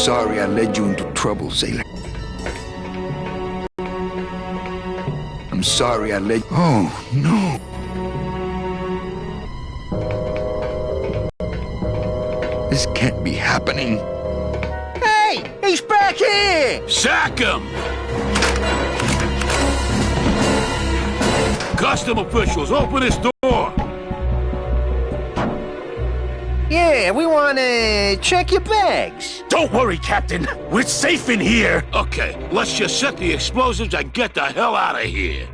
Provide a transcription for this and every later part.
sorry I led you into trouble, sailor. I'm sorry I led... Oh, no. This can't be happening. Hey! He's back here! Sack him! Custom officials, open this door! Yeah, we want to check your bags. Don't worry, Captain. We're safe in here. Okay, let's just set the explosives and get the hell out of here.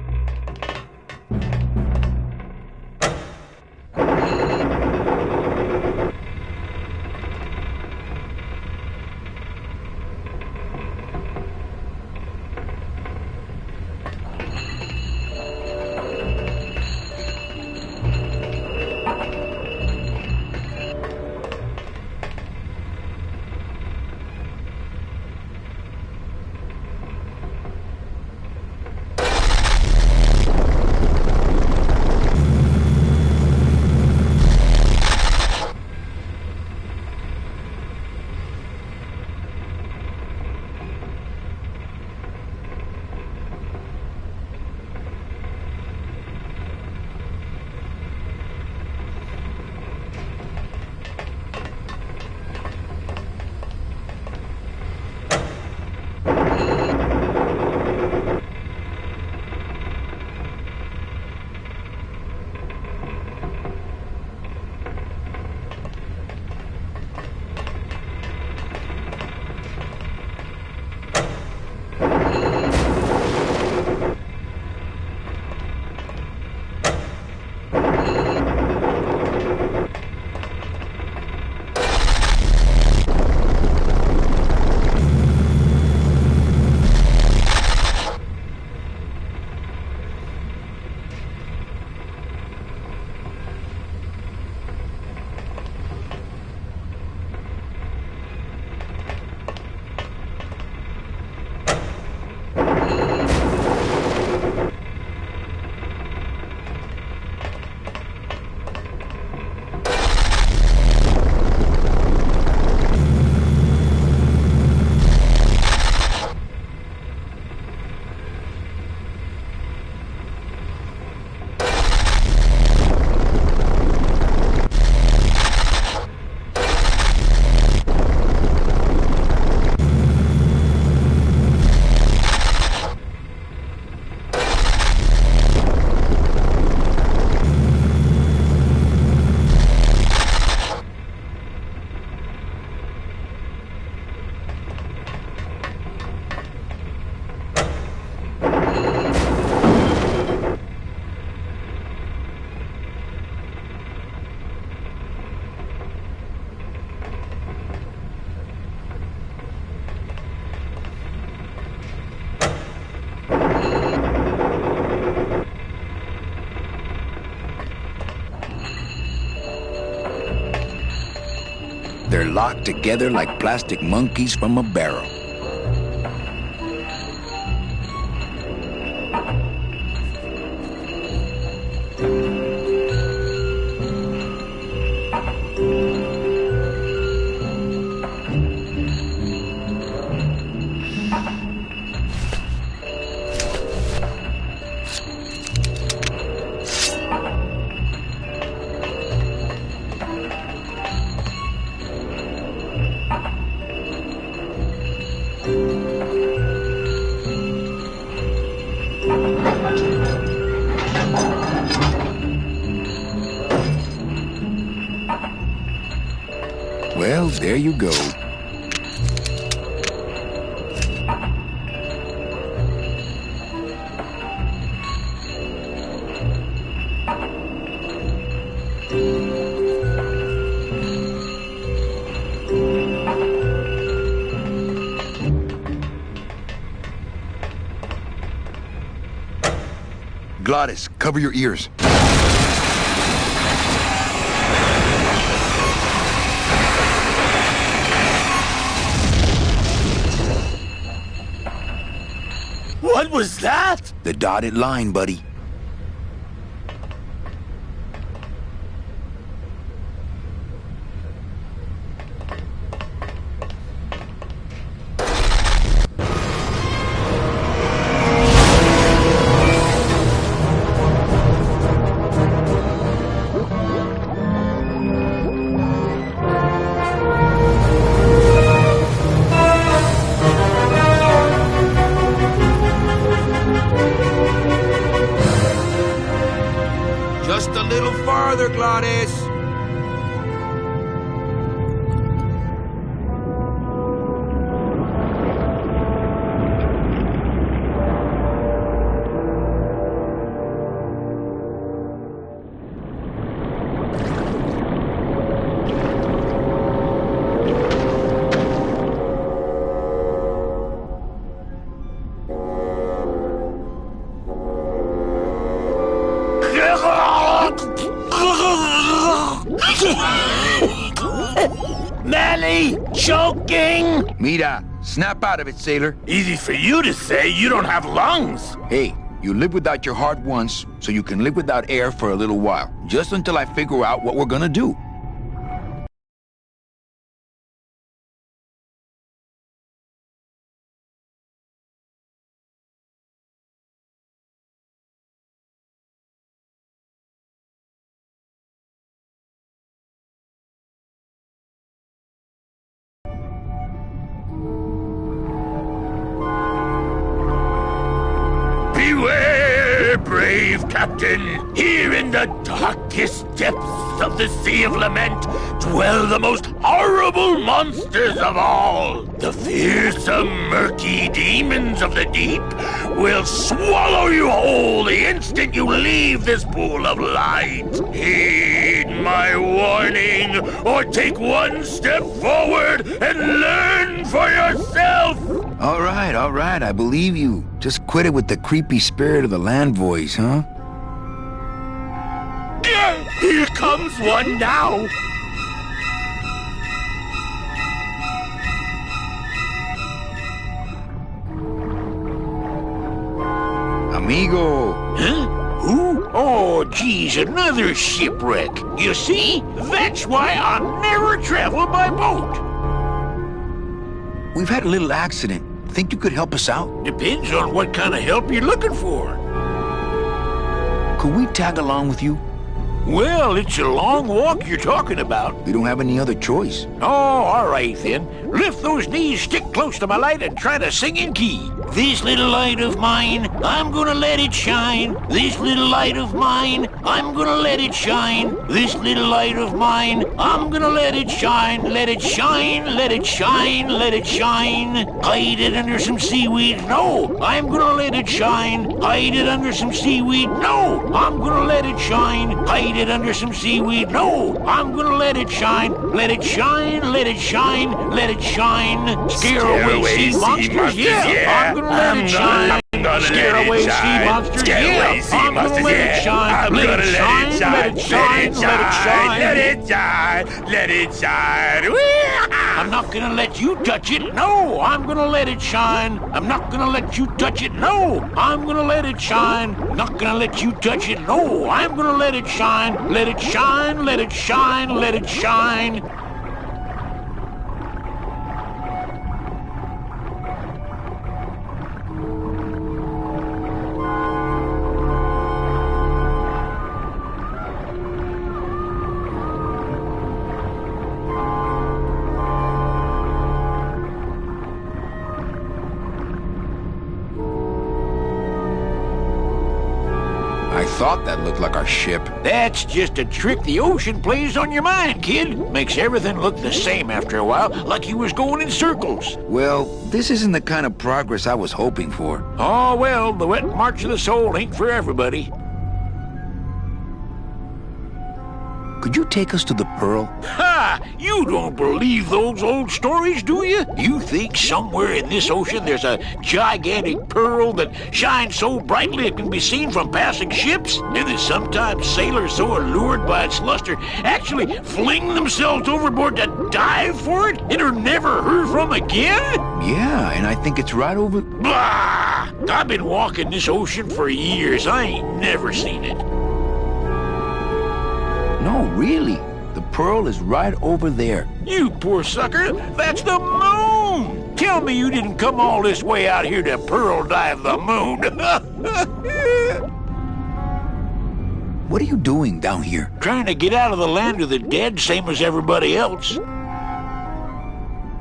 They're locked together like plastic monkeys from a barrel. Well, there you go. Glottis, cover your ears. What was that? The dotted line, buddy. warning? Mira, snap out of it, sailor. Easy for you to say, you don't have lungs. Hey, you live without your heart once, so you can live without air for a little while. Just until I figure out what we're gonna do. Beware, brave captain. Here in the darkest depths of the Sea of Lament dwell the most horrible monsters of all. The fearsome, murky demons of the deep will swallow you whole the instant you leave this pool of light. Heed my warning, or take one step forward and learn for yourself. All right, I believe you. Just quit it with the creepy spirit of the land voice, huh? Here comes one now. Amigo. Huh? Who? Oh, geez, another shipwreck. You see? That's why I never travel by boat. We've had a little accident. Think you could help us out? Depends on what kind of help you're looking for. Could we tag along with you? Well, it's a long walk you're talking about. We don't have any other choice. Oh, all right then. Lift those knees, stick close to my light, and try to sing in key. This little light of mine, I'm gonna let it shine. This little light of mine, I'm gonna let it shine. This little light of mine, I'm gonna let it shine. Let it shine, let it shine, let it shine. Hide it under some seaweed. No, I'm gonna let it shine. Hide it under some seaweed. No, I'm gonna let it shine. Hide it under some seaweed. No, I'm gonna let it shine. Let it shine, let it shine, let it shine. Scare away sea monsters. Yeah, I'm gonna let it shine. Scare away sea monsters. Yeah, I'm gonna let it shine. Let it shine, let it shine, let it shine. Let it shine, let it shine. I'm not gonna let you touch it. No, I'm gonna let it shine. I'm not gonna let you touch it. No, I'm gonna let it shine. Not gonna let you touch it. No, I'm gonna let it shine. Let it shine, let it shine, let it shine. I thought that looked like our ship. That's just a trick the ocean plays on your mind, kid. Makes everything look the same after a while, like you was going in circles. Well, this isn't the kind of progress I was hoping for. Oh, well, the wet march of the soul ain't for everybody. Could you take us to the Pearl? Ha! You don't believe those old stories, do you? You think somewhere in this ocean there's a gigantic pearl that shines so brightly it can be seen from passing ships? And that sometimes sailors so allured by its luster actually fling themselves overboard to dive for it and are never heard from again? Yeah, and I think it's right over... Bah! I've been walking this ocean for years. I ain't never seen it. No, really. The Pearl is right over there. You poor sucker, that's the moon! Tell me you didn't come all this way out here to pearl dive the moon. What are you doing down here? Trying to get out of the land of the dead, same as everybody else.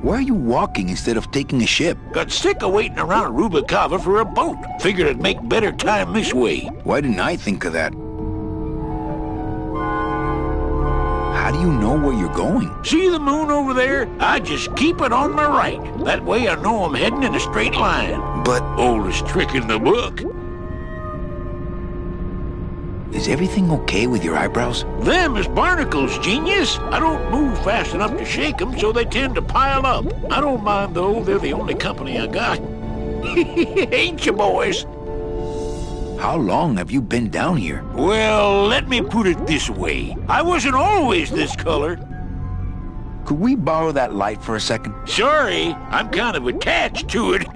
Why are you walking instead of taking a ship? Got sick of waiting around Rubicava for a boat. Figured I'd make better time this way. Why didn't I think of that? How do you know where you're going? See the moon over there? I just keep it on my right. That way I know I'm heading in a straight line. But... Oldest trick in the book. Is everything okay with your eyebrows? Them is barnacles, genius. I don't move fast enough to shake them, so they tend to pile up. I don't mind, though. They're the only company I got. Ain't you, boys? How long have you been down here? Well, let me put it this way. I wasn't always this color. Could we borrow that light for a second? Sorry, I'm kind of attached to it.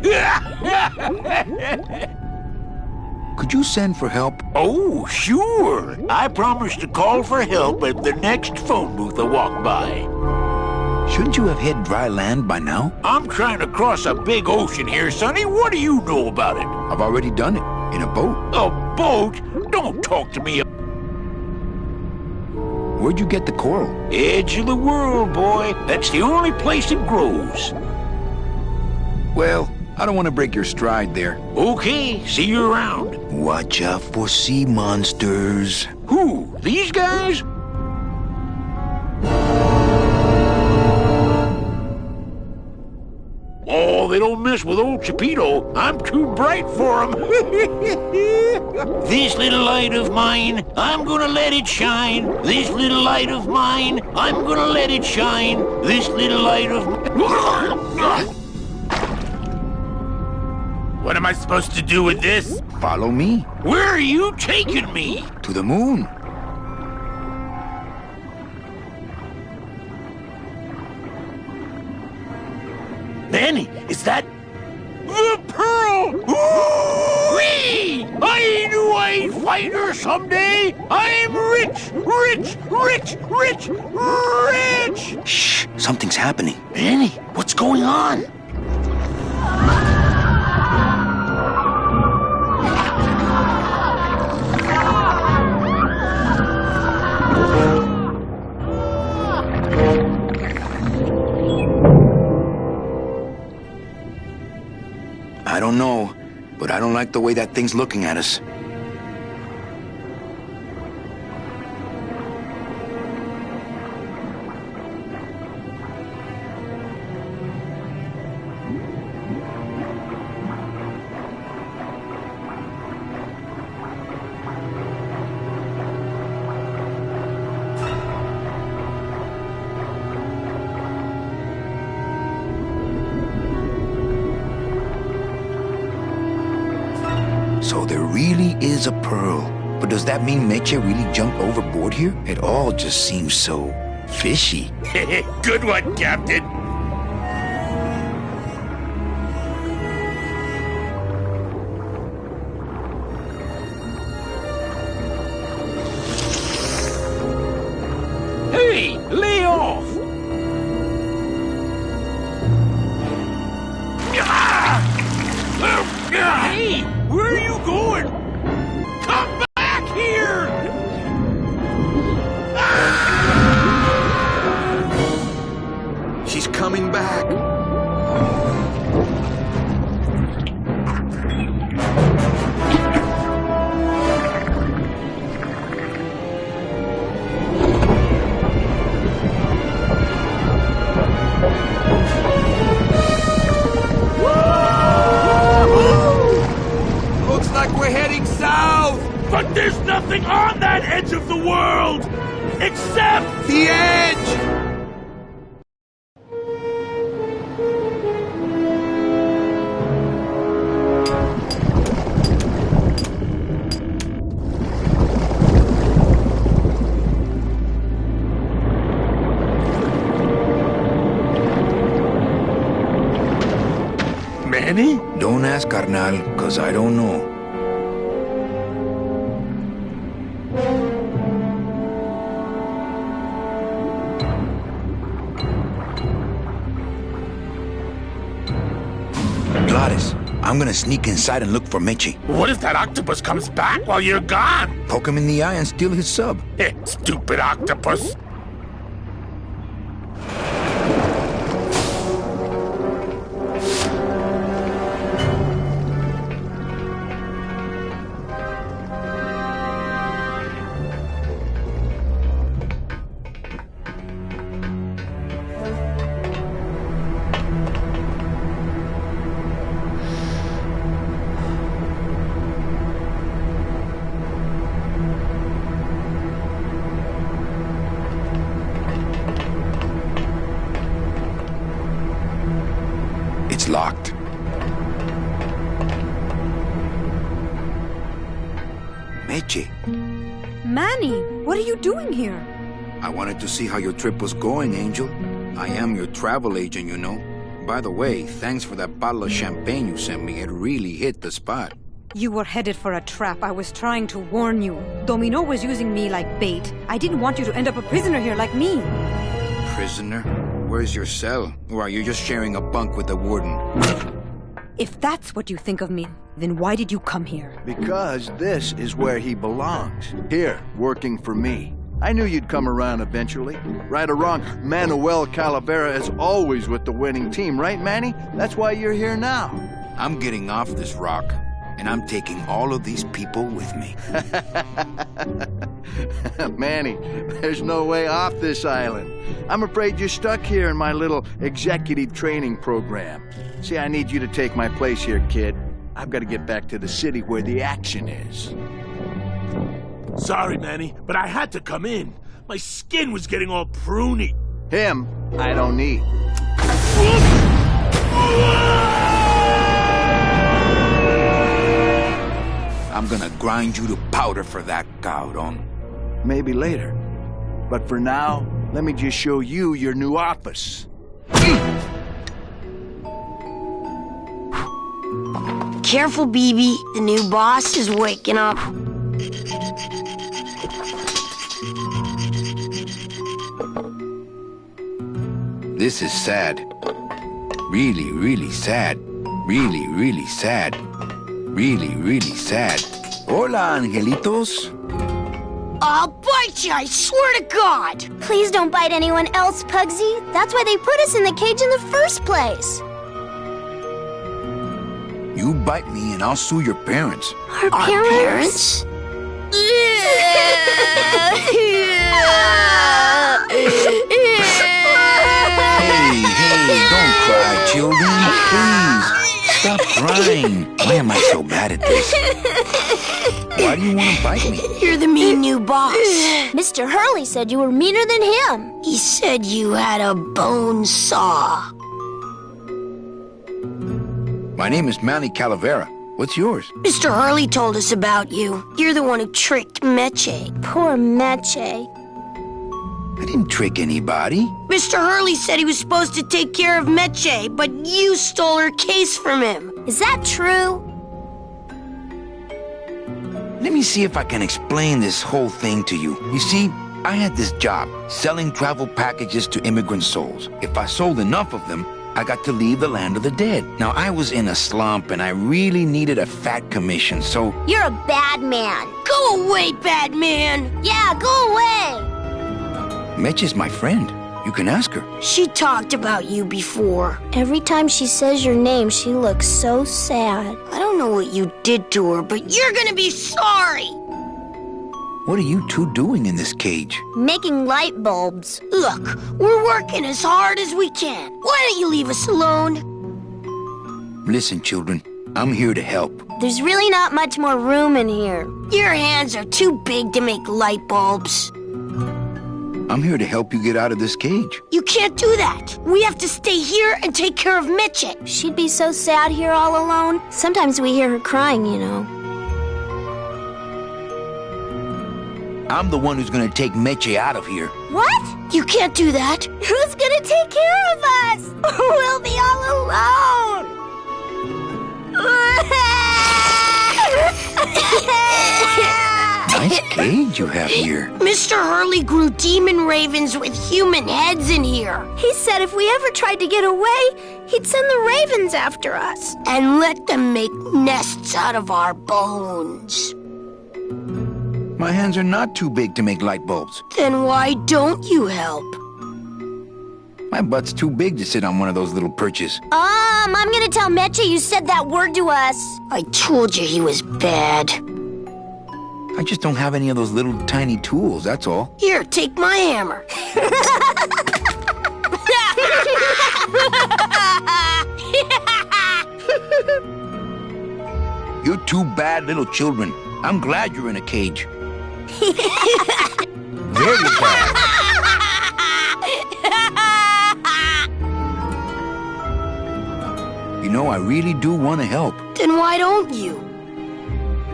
Could you send for help? Oh, sure. I promise to call for help at the next phone booth I walk by. Shouldn't you have hit dry land by now? I'm trying to cross a big ocean here, Sonny. What do you know about it? I've already done it. In a boat. A boat? Don't talk to me. Where'd you get the coral? Edge of the world, boy. That's the only place it grows. Well, I don't want to break your stride there. Okay, see you around. Watch out for sea monsters. Who? These guys? Oh, they don't mess with old Chipito. I'm too bright for them. This little light of mine, I'm gonna let it shine. This little light of mine, I'm gonna let it shine. This little light of... What am I supposed to do with this? Follow me. Where are you taking me? To the moon. Manny, is that... The pearl! Whee! I knew I'd find her someday! I'm rich! Rich! Rich! Rich! Rich! Shh! Something's happening. Manny, what's going on? I don't know, but I don't like the way that thing's looking at us. So there really is a pearl. But does that mean Meche really jumped overboard here? It all just seems so fishy. Good one, Captain. Hey, lay off! Hey, where are you going? Come back here! She's coming back. Looks like we're heading south. But there's nothing on that edge of the world! Except... The edge! Manny? Don't ask, carnal, cause I don't know. Gladys, I'm gonna sneak inside and look for Meche. What if that octopus comes back while you're gone? Poke him in the eye and steal his sub. Stupid octopus. It's locked. Meche, Manny, what are you doing here? I wanted to see how your trip was going, Angel. I am your travel agent, you know. By the way, thanks for that bottle of champagne you sent me. It really hit the spot. You were headed for a trap. I was trying to warn you. Domino was using me like bait. I didn't want you to end up a prisoner here like me. Prisoner? Where's your cell? Or are you just sharing a bunk with the warden? If that's what you think of me, then why did you come here? Because this is where he belongs. Here, working for me. I knew you'd come around eventually. Right or wrong, Manuel Calavera is always with the winning team, right, Manny? That's why you're here now. I'm getting off this rock, and I'm taking all of these people with me. Manny, there's no way off this island. I'm afraid you're stuck here in my little executive training program. See, I need you to take my place here, kid. I've got to get back to the city where the action is. Sorry, Manny, but I had to come in. My skin was getting all pruny. Him, I don't need. I'm gonna grind you to powder for that, cabrón. Maybe later. But for now, let me just show you your new office. Careful, BB. The new boss is waking up. This is sad. Really, really sad. Really, really sad. Really, really sad. Hola, angelitos. I'll bite you, I swear to God! Please don't bite anyone else, Pugsy. That's why they put us in the cage in the first place. You bite me and I'll sue your parents. Our parents? Hey, don't cry, children. Please, stop crying. Why am I so bad at this? Why do you want to bite me? You're the mean new boss. Mr. Hurley said you were meaner than him. He said you had a bone saw. My name is Manny Calavera. What's yours? Mr. Hurley told us about you. You're the one who tricked Meche. Poor Meche. I didn't trick anybody. Mr. Hurley said he was supposed to take care of Meche, but you stole her case from him. Is that true? Let me see if I can explain this whole thing to you. You see, I had this job, selling travel packages to immigrant souls. If I sold enough of them, I got to leave the land of the dead. Now, I was in a slump, and I really needed a fat commission, so... You're a bad man. Go away, bad man. Yeah, go away. Mitch is my friend. You can ask her. She talked about you before. Every time she says your name, she looks so sad. I don't know what you did to her, but you're gonna be sorry. What are you two doing in this cage? Making light bulbs. Look, we're working as hard as we can. Why don't you leave us alone? Listen, children, I'm here to help. There's really not much more room in here. Your hands are too big to make light bulbs. I'm here to help you get out of this cage. You can't do that. We have to stay here and take care of Mitchie. She'd be so sad here all alone. Sometimes we hear her crying, you know. I'm the one who's gonna take Meche out of here. What? You can't do that. Who's gonna take care of us? We'll be all alone. Nice cage you have here. Mr. Hurley grew demon ravens with human heads in here. He said if we ever tried to get away, he'd send the ravens after us. And let them make nests out of our bones. My hands are not too big to make light bulbs. Then why don't you help? My butt's too big to sit on one of those little perches. I'm gonna tell Meche you said that word to us. I told you he was bad. I just don't have any of those little tiny tools, that's all. Here, take my hammer. You're two bad little children. I'm glad you're in a cage. Very bad. You know, I really do want to help. Then why don't you?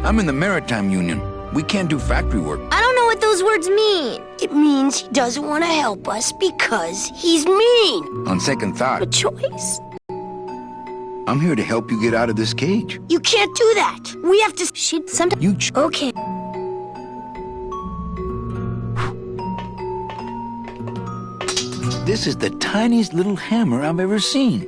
I'm in the Maritime Union. We can't do factory work. I don't know what those words mean. It means he doesn't want to help us because he's mean. On second A thought, choice? I'm here to help you get out of this cage. You can't do that. We have to... She'd sometimes... You Okay. This is the tiniest little hammer I've ever seen.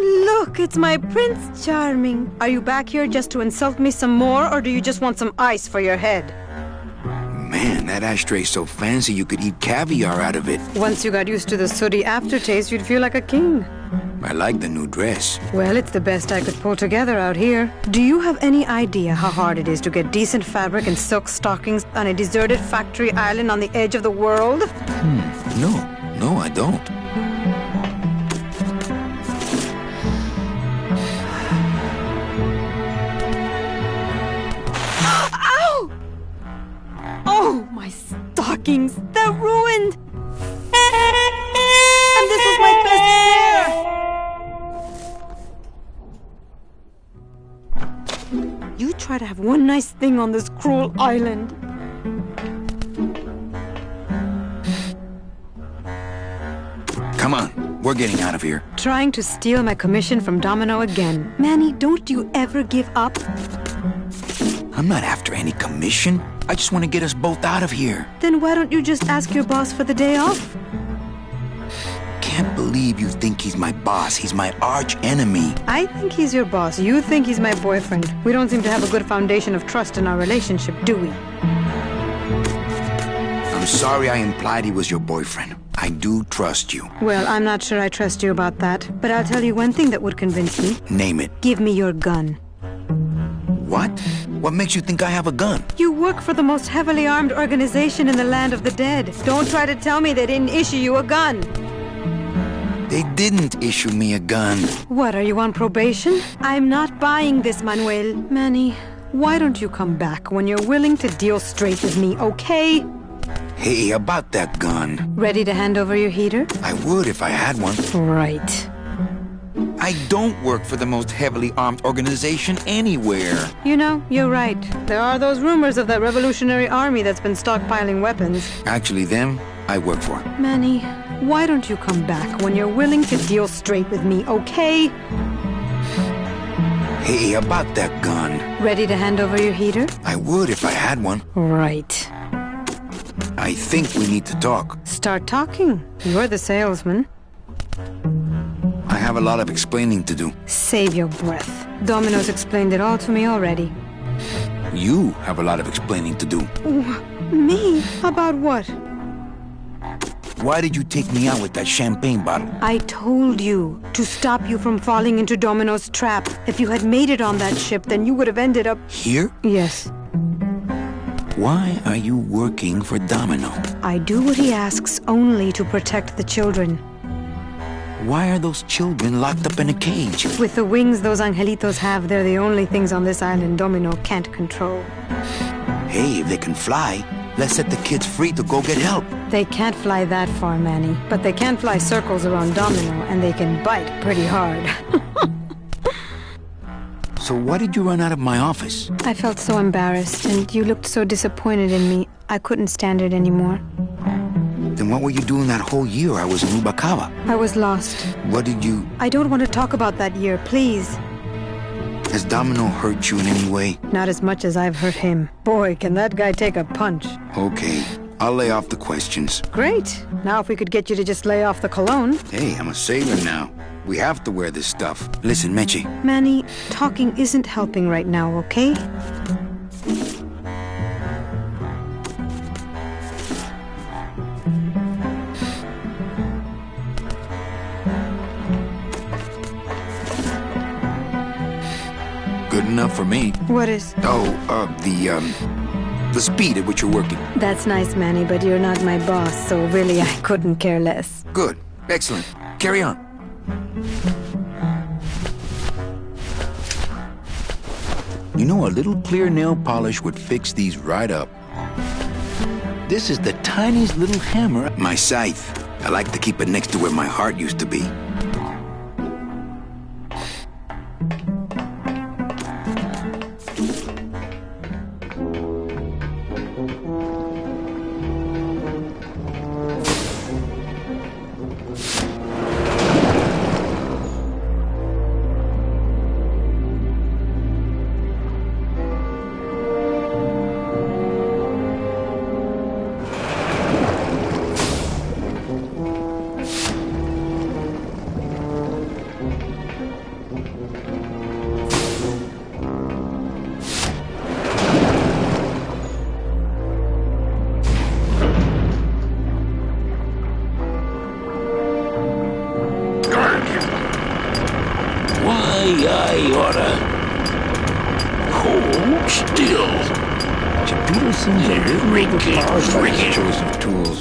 Look, it's my Prince Charming. Are you back here just to insult me some more, or do you just want some ice for your head? Man, that ashtray's so fancy you could eat caviar out of it. Once you got used to the sooty aftertaste, you'd feel like a king. I like the new dress. Well, it's the best I could pull together out here. Do you have any idea how hard it is to get decent fabric and silk stockings on a deserted factory island on the edge of the world? No, I don't. Oh, my stockings! They're ruined! And this was my best pair! You try to have one nice thing on this cruel island. Come on, we're getting out of here. Trying to steal my commission from Domino again. Manny, don't you ever give up? I'm not after any commission. I just want to get us both out of here. Then why don't you just ask your boss for the day off? Can't believe you think he's my boss. He's my arch enemy. I think he's your boss. You think he's my boyfriend. We don't seem to have a good foundation of trust in our relationship, do we? I'm sorry I implied he was your boyfriend. I do trust you. Well, I'm not sure I trust you about that. But I'll tell you one thing that would convince me. Name it. Give me your gun. What? What makes you think I have a gun? You work for the most heavily armed organization in the land of the dead. Don't try to tell me they didn't issue you a gun. They didn't issue me a gun. What, are you on probation? I'm not buying this, Manuel. Manny, why don't you come back when you're willing to deal straight with me, okay? Hey, about that gun. Ready to hand over your heater? I would if I had one. Right. I don't work for the most heavily armed organization anywhere. You know, you're right. There are those rumors of that Revolutionary Army that's been stockpiling weapons. Actually, them, I work for. Manny, why don't you come back when you're willing to deal straight with me, okay? Hey, about that gun. Ready to hand over your heater? I would if I had one. Right. I think we need to talk. Start talking. You're the salesman. I have a lot of explaining to do. Save your breath. Domino's explained it all to me already. You have a lot of explaining to do. Me? About what? Why did you take me out with that champagne bottle? I told you to stop you from falling into Domino's trap. If you had made it on that ship, then you would have ended up... Here? Yes. Why are you working for Domino? I do what he asks only to protect the children. Why are those children locked up in a cage? With the wings those angelitos have, they're the only things on this island Domino can't control. Hey, if they can fly, let's set the kids free to go get help. They can't fly that far, Manny. But they can fly circles around Domino, and they can bite pretty hard. So why did you run out of my office? I felt so embarrassed, and you looked so disappointed in me. I couldn't stand it anymore. Then what were you doing that whole year I was in Ubakawa? I was lost. What did you... I don't want to talk about that year, please. Has Domino hurt you in any way? Not as much as I've hurt him. Boy, can that guy take a punch. Okay, I'll lay off the questions. Great. Now if we could get you to just lay off the cologne. Hey, I'm a sailor now. We have to wear this stuff. Listen, Meche. Manny, talking isn't helping right now, okay? Good enough for me. What is? The speed at which you're working. That's nice, Manny, but you're not my boss, so really I couldn't care less. Good. Excellent. Carry on. You know, a little clear nail polish would fix these right up. This is the tiniest little hammer. My scythe. I like to keep it next to where my heart used to be. I oughta hold still. Geppetto seems a little overpowered by his choice of tools.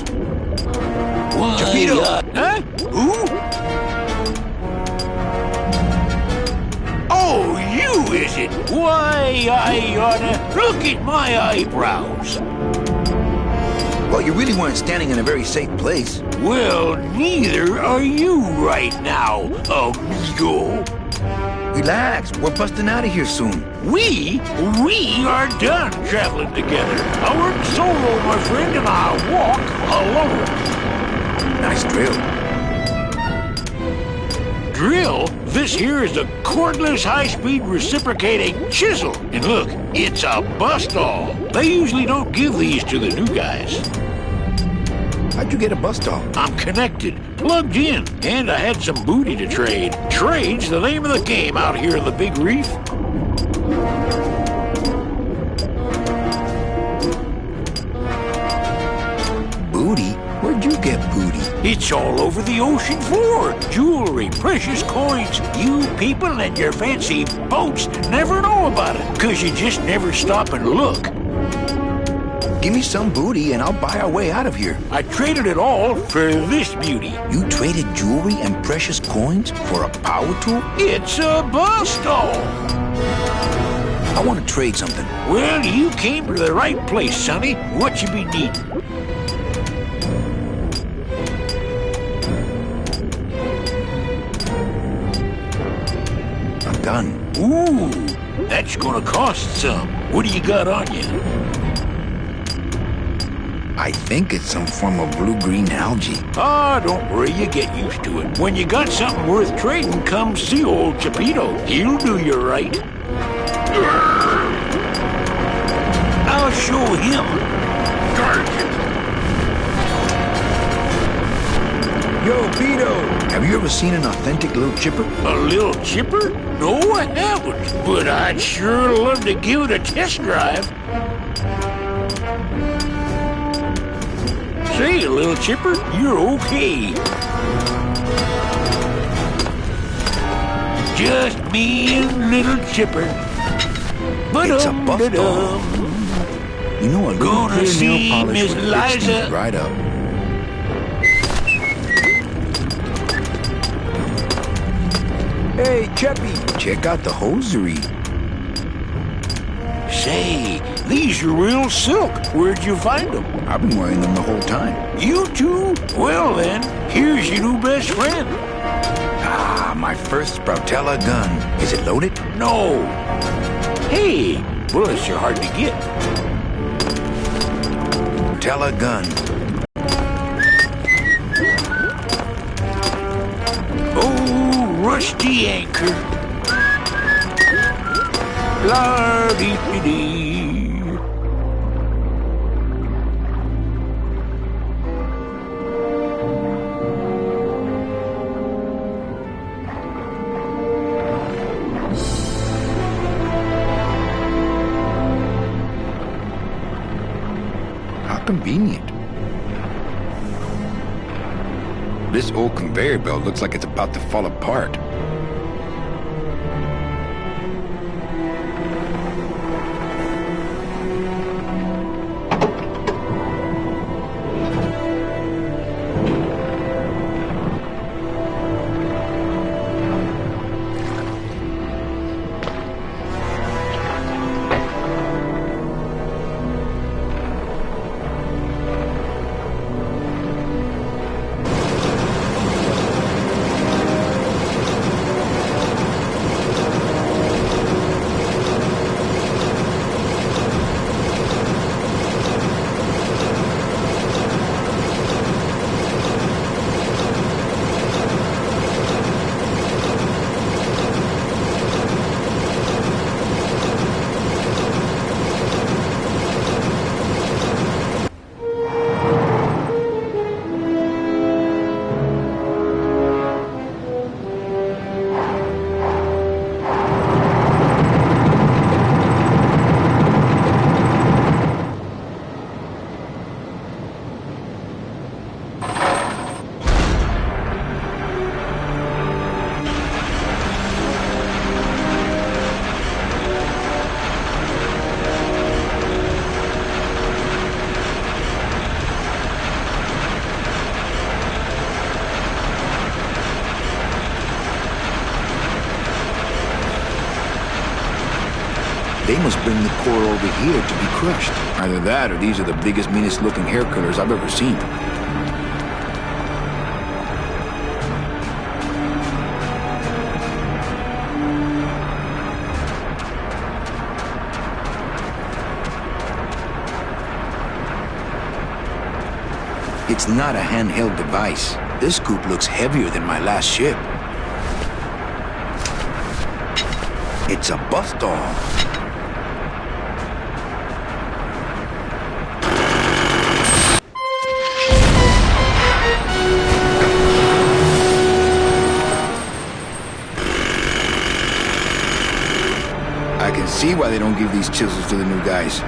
Why, Geppetto! huh? Who? Oh, you, is it? Why, I oughta look at my eyebrows. Well, you really weren't standing in a very safe place. Well, neither are you right now, amigo. Relax, we're busting out of here soon. We are done traveling together. I work solo, my friend, and I walk alone. Nice drill. Drill? This here is a cordless, high-speed reciprocating chisel. And look, it's a bust-all. They usually don't give these to the new guys. How'd you get a bust-all? I'm connected, plugged in, and I had some booty to trade. Trade's the name of the game out here in the Big Reef. Booty? Where'd you get booty? It's all over the ocean floor. Jewelry, precious coins. You people and your fancy boats never know about it, 'cause you just never stop and look. Give me some booty and I'll buy our way out of here. I traded it all for this beauty. You traded jewelry and precious coins for a power tool? It's a bust-all. I want to trade something. Well, you came to the right place, sonny. What you be needing? A gun. Ooh, that's gonna cost some. What do you got on you? I think it's some form of blue-green algae. Ah, don't worry, you get used to it. When you got something worth trading, come see old Geppetto. He'll do you right. I'll show him. Yo, Beto! Have you ever seen an authentic little chipper? A little chipper? No, I haven't. But I'd sure love to give it a test drive. Say, little chipper, you're okay. Just me and little chipper. It's a bust-all. You know, a little Gonna clear see nail polish Miss would fix Liza. things right up. Hey, Cheppy, check out the hosiery. Say, these are real silk. Where'd you find them? I've been wearing them the whole time. You too? Well then, here's your new best friend. Ah, my first Sproutella gun. Is it loaded? No. Hey, bullets are hard to get. Sproutella gun. Oh, rusty anchor. La-dee-dee-dee. How convenient. This old conveyor belt looks like it's about to fall apart. They must bring the coral over here to be crushed. Either that, or these are the biggest, meanest looking hair killers I've ever seen. It's not a handheld device. This scoop looks heavier than my last ship. It's a bust-all. I can see why they don't give these chisels to the new guys.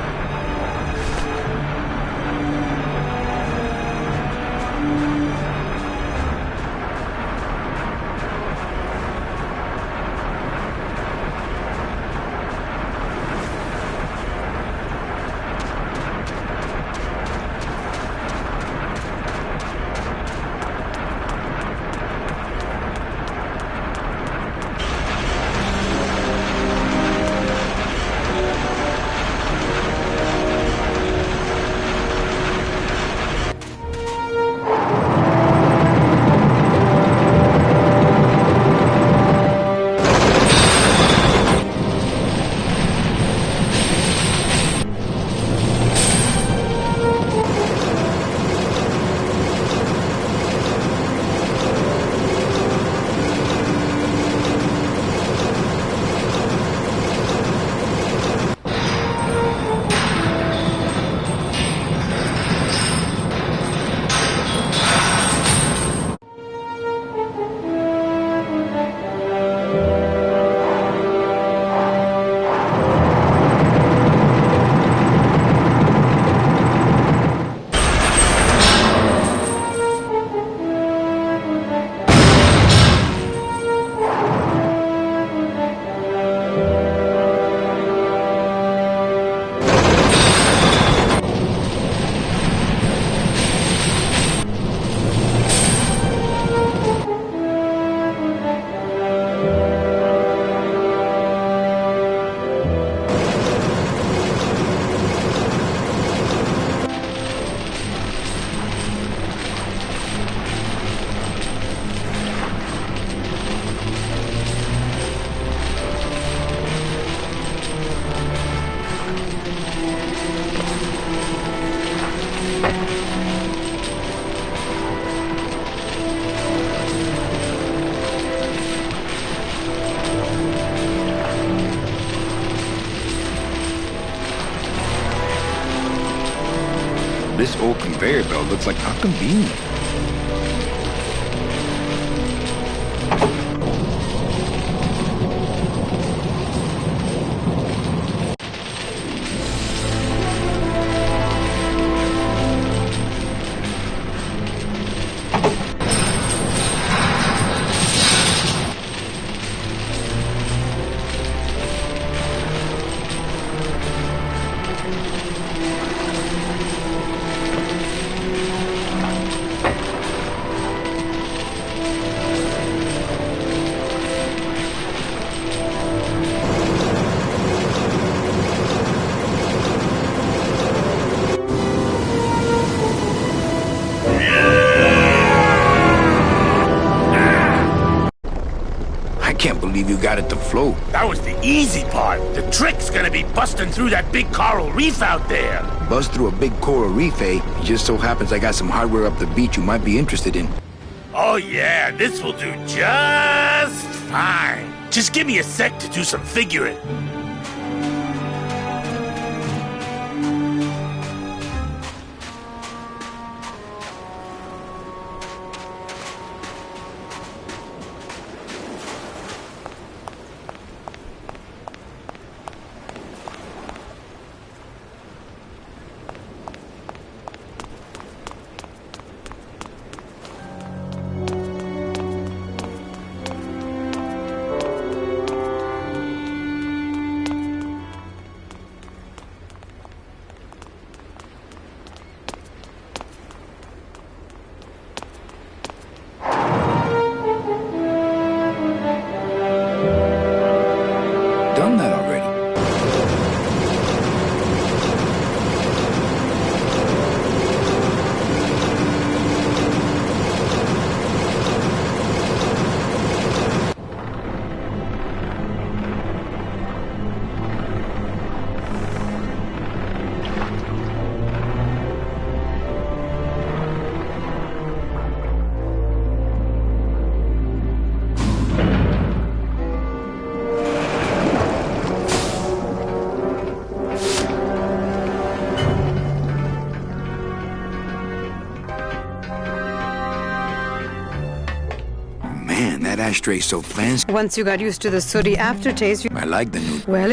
This old conveyor belt looks like how convenient. Can't believe you got it to float. That was the easy part. The trick's gonna be busting through that big coral reef out there. Bust through a big coral reef, eh? It just so happens I got some hardware up the beach you might be interested in. Oh yeah, this will do just fine. Just give me a sec to do some figuring. Man, that ashtray's so fancy. Once you got used to the sooty aftertaste, I like the new... well,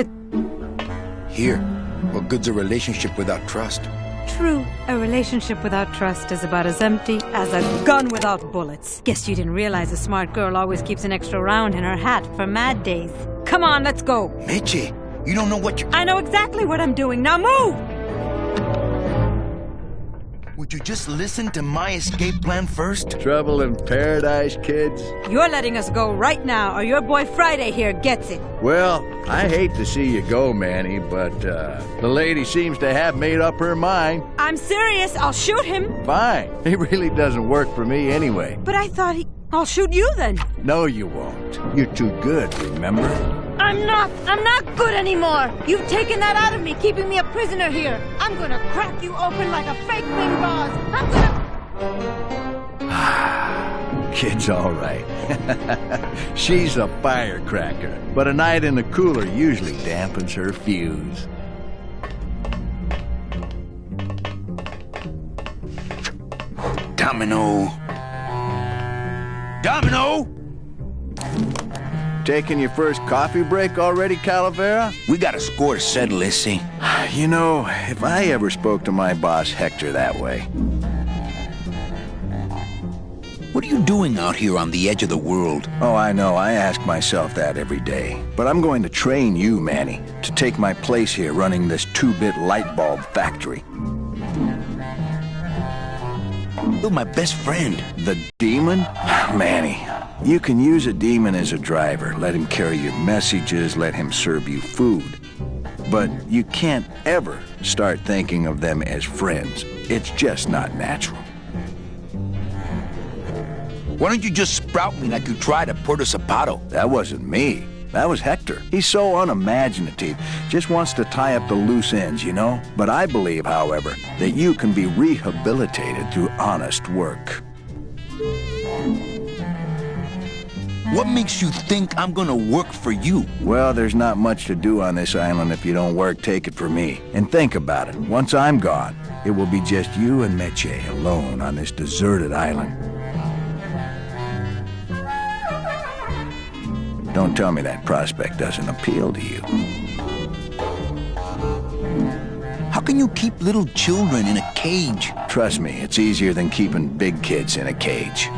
Here, what good's a relationship without trust? true. A relationship without trust is about as empty as a gun without bullets. Guess you didn't realize a smart girl always keeps an extra round in her hat for mad days. Come on, let's go. Meche, you don't know what you're... I know exactly what I'm doing. Now move! Would you just listen to my escape plan first? Trouble in paradise, kids? You're letting us go right now, or your boy Friday here gets it. Well, I hate to see you go, Manny, but the lady seems to have made up her mind. I'm serious. I'll shoot him. Fine. He really doesn't work for me anyway. But I thought I'll shoot you then. No, you won't. You're too good, remember? I'm not good anymore. You've taken that out of me, keeping me a prisoner here. I'm gonna crack you open like a fake wing gauze. I'm gonna... Kid's all right. She's a firecracker, but a night in the cooler usually dampens her fuse. Domino! Domino! Taking your first coffee break already, Calavera? We got a score to settle, Issy. You know, if I ever spoke to my boss Hector that way... What are you doing out here on the edge of the world? Oh, I know, I ask myself that every day. But I'm going to train you, Manny, to take my place here running this 2-bit light bulb factory. You're my best friend. The demon? Manny, you can use a demon as a driver. Let him carry your messages, let him serve you food. But you can't ever start thinking of them as friends. It's just not natural. Why don't you just sprout me like you tried at Puerto Zapato? That wasn't me. That was Hector. He's so unimaginative. Just wants to tie up the loose ends, you know? But I believe, however, that you can be rehabilitated through honest work. What makes you think I'm gonna work for you? Well, there's not much to do on this island if you don't work, take it from me. And think about it. Once I'm gone, it will be just you and Meche alone on this deserted island. Don't tell me that prospect doesn't appeal to you. How can you keep little children in a cage? Trust me, it's easier than keeping big kids in a cage.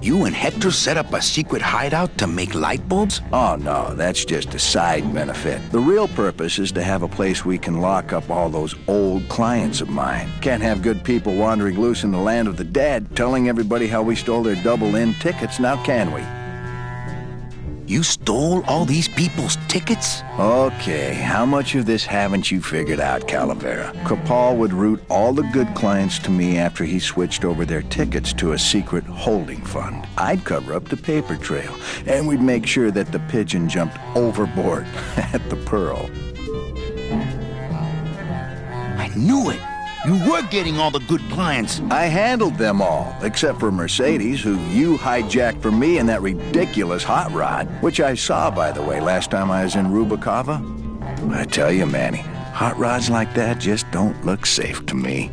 You and Hector set up a secret hideout to make light bulbs? Oh, no, that's just a side benefit. The real purpose is to have a place we can lock up all those old clients of mine. Can't have good people wandering loose in the land of the dead, telling everybody how we stole their double-in tickets, now can we? You stole all these people's tickets? Okay, how much of this haven't you figured out, Calavera? Capal would route all the good clients to me after he switched over their tickets to a secret holding fund. I'd cover up the paper trail, and we'd make sure that the pigeon jumped overboard at the Pearl. I knew it! You were getting all the good clients. I handled them all, except for Mercedes, who you hijacked from me in that ridiculous hot rod, which I saw, by the way, last time I was in Rubacava. I tell you, Manny, hot rods like that just don't look safe to me.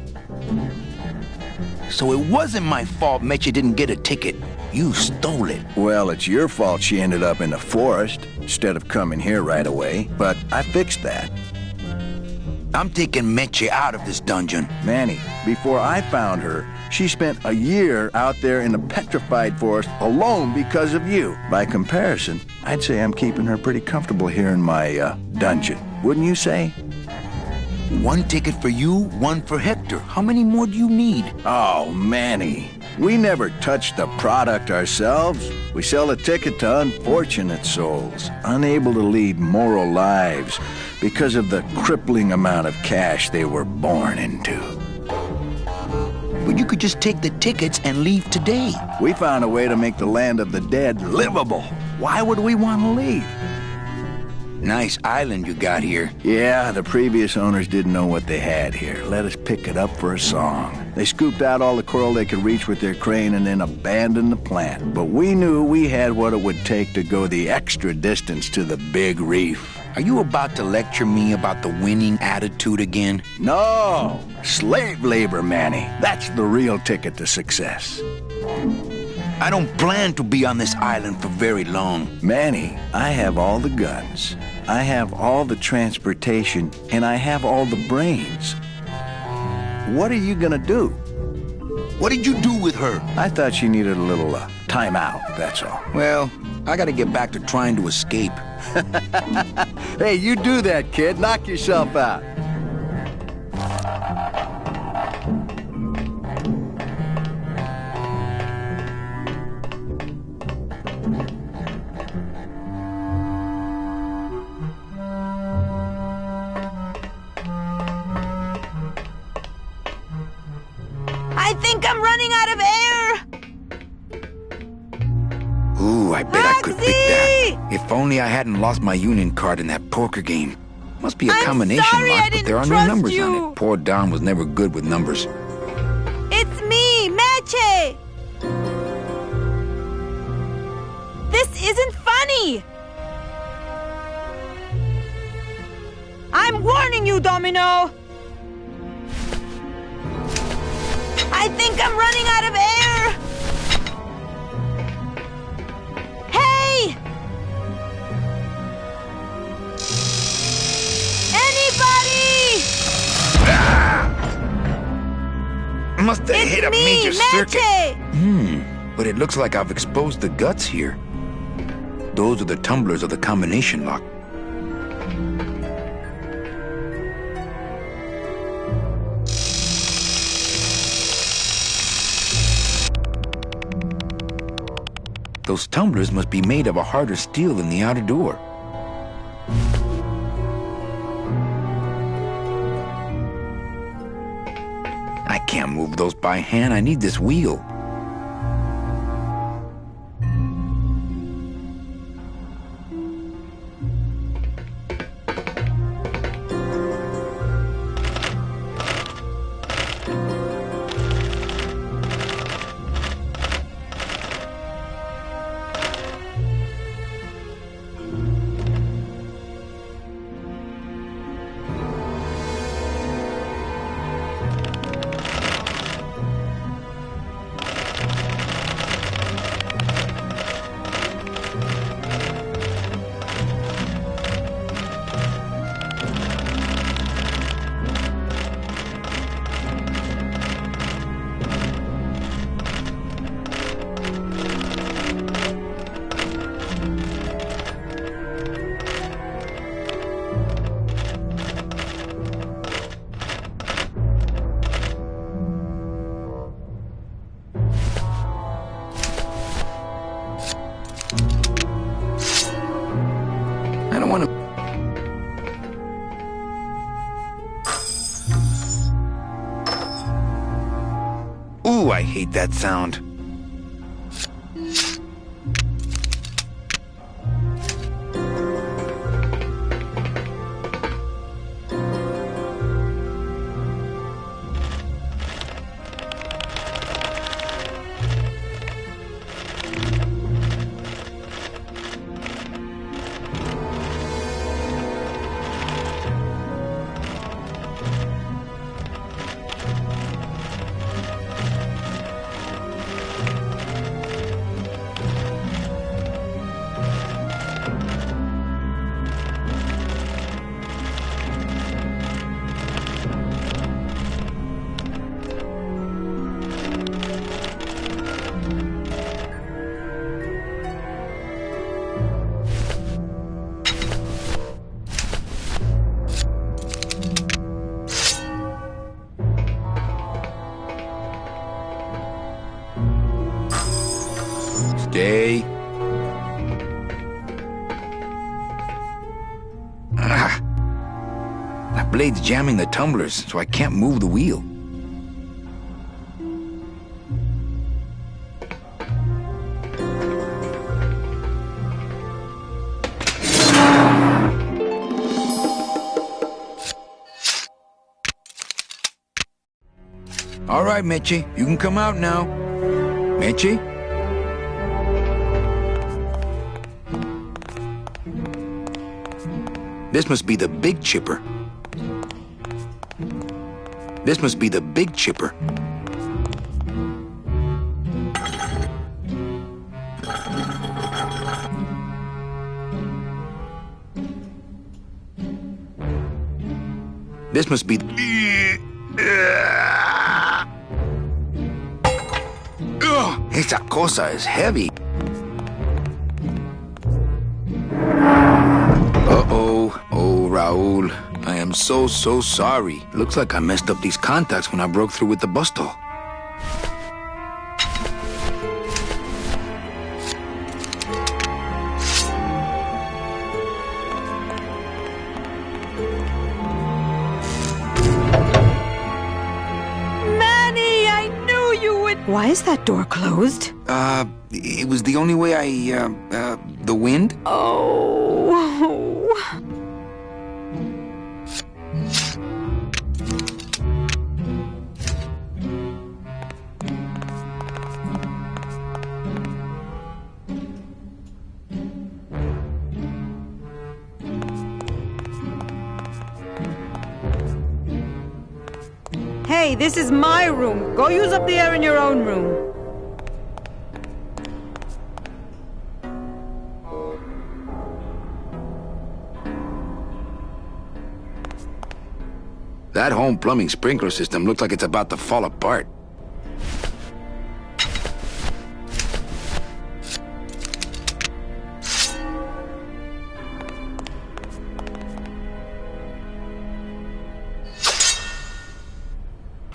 So it wasn't my fault Meche didn't get a ticket. You stole it. Well, it's your fault she ended up in the forest instead of coming here right away, but I fixed that. I'm taking Meche out of this dungeon. Manny, before I found her, she spent a year out there in the petrified forest alone because of you. By comparison, I'd say I'm keeping her pretty comfortable here in my, dungeon. Wouldn't you say? One ticket for you, one for Hector. How many more do you need? Oh, Manny, we never touch the product ourselves. We sell a ticket to unfortunate souls, unable to lead moral lives because of the crippling amount of cash they were born into. But you could just take the tickets and leave today. We found a way to make the land of the dead livable. Why would we want to leave? Nice island you got here. Yeah, the previous owners didn't know what they had here. Let us pick it up for a song. They scooped out all the coral they could reach with their crane and then abandoned the plant. But we knew we had what it would take to go the extra distance to the big reef. Are you about to lecture me about the winning attitude again? No! Slave labor, Manny. That's the real ticket to success. I don't plan to be on this island for very long. Manny, I have all the guns. I have all the transportation, and I have all the brains. What are you gonna do? What did you do with her? I thought she needed a little time out, that's all. Well, I gotta get back to trying to escape. Hey, you do that, kid. Knock yourself out. I think I'm running out of air! Ooh, I bet I could pick that. If only I hadn't lost my union card in that poker game. Must be a combination sorry lock, I but didn't there are no trust numbers you. on it. Poor Don was never good with numbers. It's me, Meche! This isn't funny! I'm warning you, Domino! I think I'm running out of air! Hey! Anybody! Must have hit a me, major circuit. Meche! But it looks like I've exposed the guts here. Those are the tumblers of the combination lock. Those tumblers must be made of a harder steel than the outer door. I can't move those by hand. I need this wheel. I don't want to... Ooh, I hate that sound. Stay. That blade's jamming the tumblers, so I can't move the wheel. All right, Meche, you can come out now. Meche? This must be the big chipper. This must be the big chipper. This must be... Esa cosa is heavy. Uh-oh. Oh, Raul. I am so sorry. Looks like I messed up these contacts when I broke through with the bus stall. Why is that door closed? It was the only way the wind? Oh. Hey, this is my room. Go use up the air in your own room. That home plumbing sprinkler system looks like it's about to fall apart.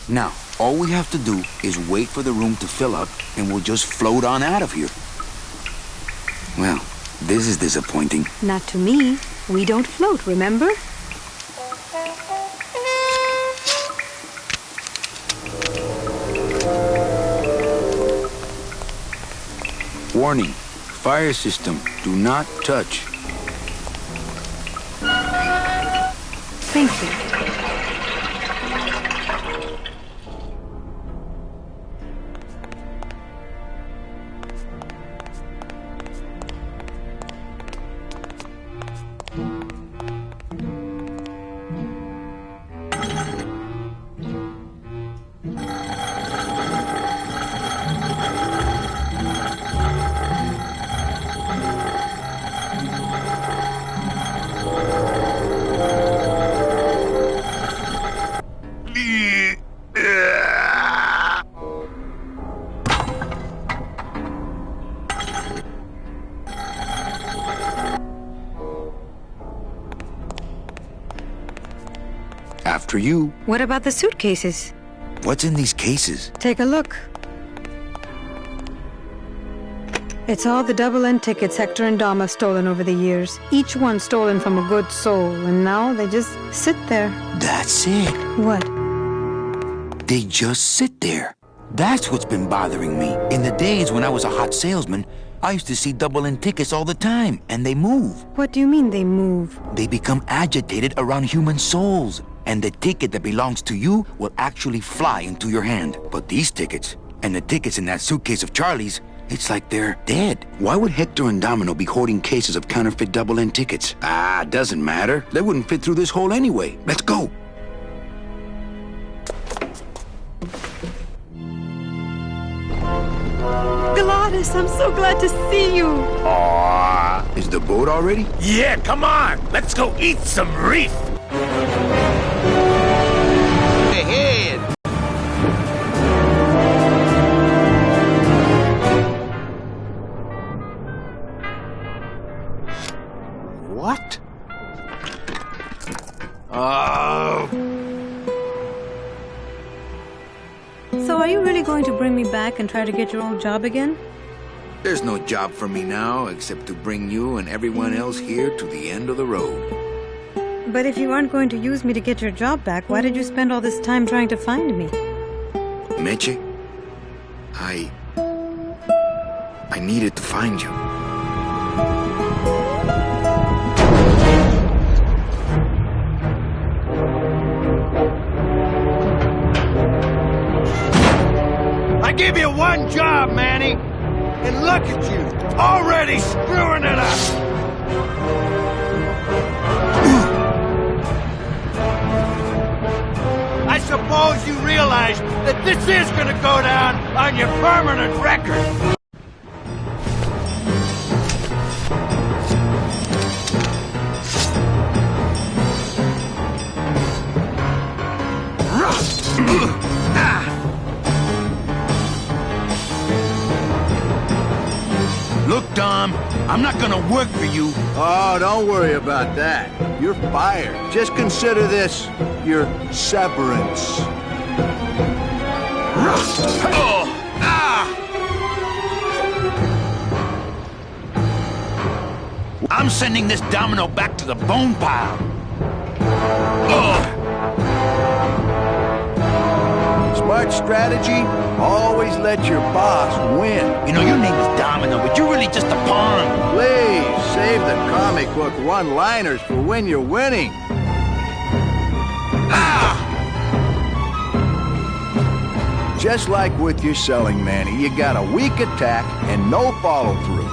Now, all we have to do is wait for the room to fill up, and we'll just float on out of here. Well, this is disappointing. Not to me. We don't float, remember? Warning. Fire system. Do not touch. Thank you. After you. What about the suitcases? What's in these cases? Take a look. It's all the double-end tickets Hector and Dom have stolen over the years. Each one stolen from a good soul, and now they just sit there. That's it. What? They just sit there. That's what's been bothering me. In the days when I was a hot salesman, I used to see double-end tickets all the time, and they move. What do you mean they move? They become agitated around human souls, and the ticket that belongs to you will actually fly into your hand. But these tickets, and the tickets in that suitcase of Charlie's, it's like they're dead. Why would Hector and Domino be hoarding cases of counterfeit double-end tickets? Doesn't matter. They wouldn't fit through this hole anyway. Let's go. Gladys, I'm so glad to see you. Aww. Is the boat already? Yeah, come on. Let's go eat some reef. Ahead. What? Oh. So are you really going to bring me back and try to get your old job again? There's no job for me now except to bring you and everyone else here to the end of the road. But if you aren't going to use me to get your job back, why did you spend all this time trying to find me? Meche, I needed to find you. I give you one job, Manny. And look at you, already screwing it up. I suppose you realize that this is gonna go down on your permanent record. Dom. I'm not gonna work for you. Oh, don't worry about that. You're fired. Just consider this your severance. Oh! Ah! I'm sending this domino back to the bone pile. Oh! Smart strategy, always let your boss win. You know, your name is Domino, but you're really just a pawn. Please, save the comic book one-liners for when you're winning. Ah! Just like with your selling, Manny, you got a weak attack and no follow-through.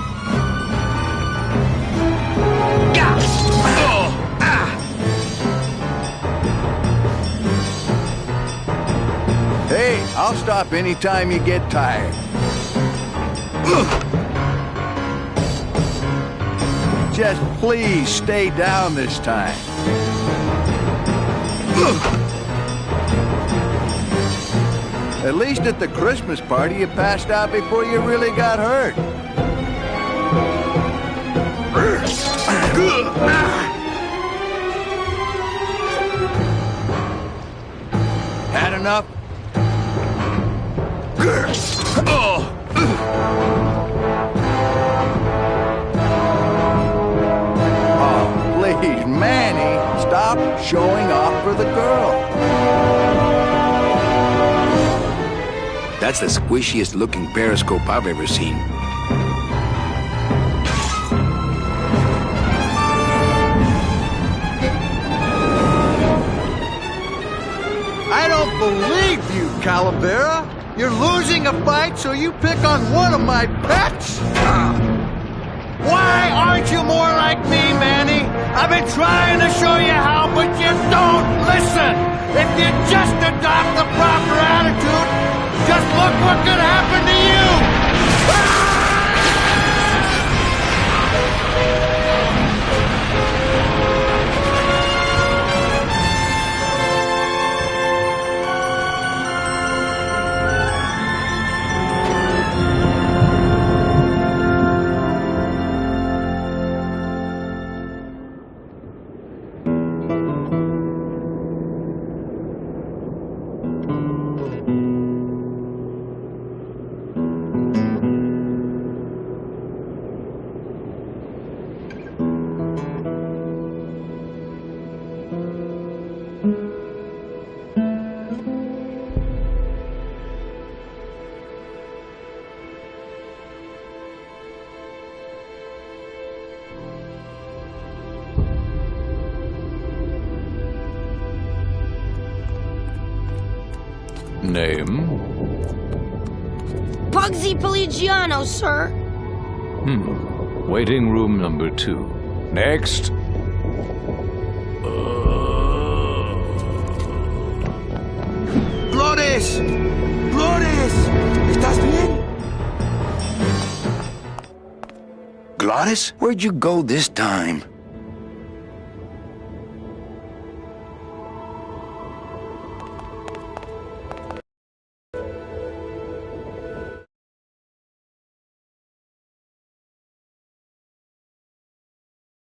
Gah! Oh! Ah! Hey, I'll stop anytime you get tired. Just please stay down this time. At least at the Christmas party, you passed out before you really got hurt. Had enough? Oh! Oh, please, Manny, stop showing off for the girl. That's the squishiest looking periscope I've ever seen. I don't believe you, Calavera. You're losing a fight, so you pick on one of my pets? Why aren't you more like me, Manny? I've been trying to show you how, but you don't listen. If you just adopt the proper attitude, just look what could happen to you. Name? Pugsy Pelagiano, sir. Waiting room number 2. Next. ¡Flores! ¡Flores! ¿Estás bien? Glottis, where'd you go this time?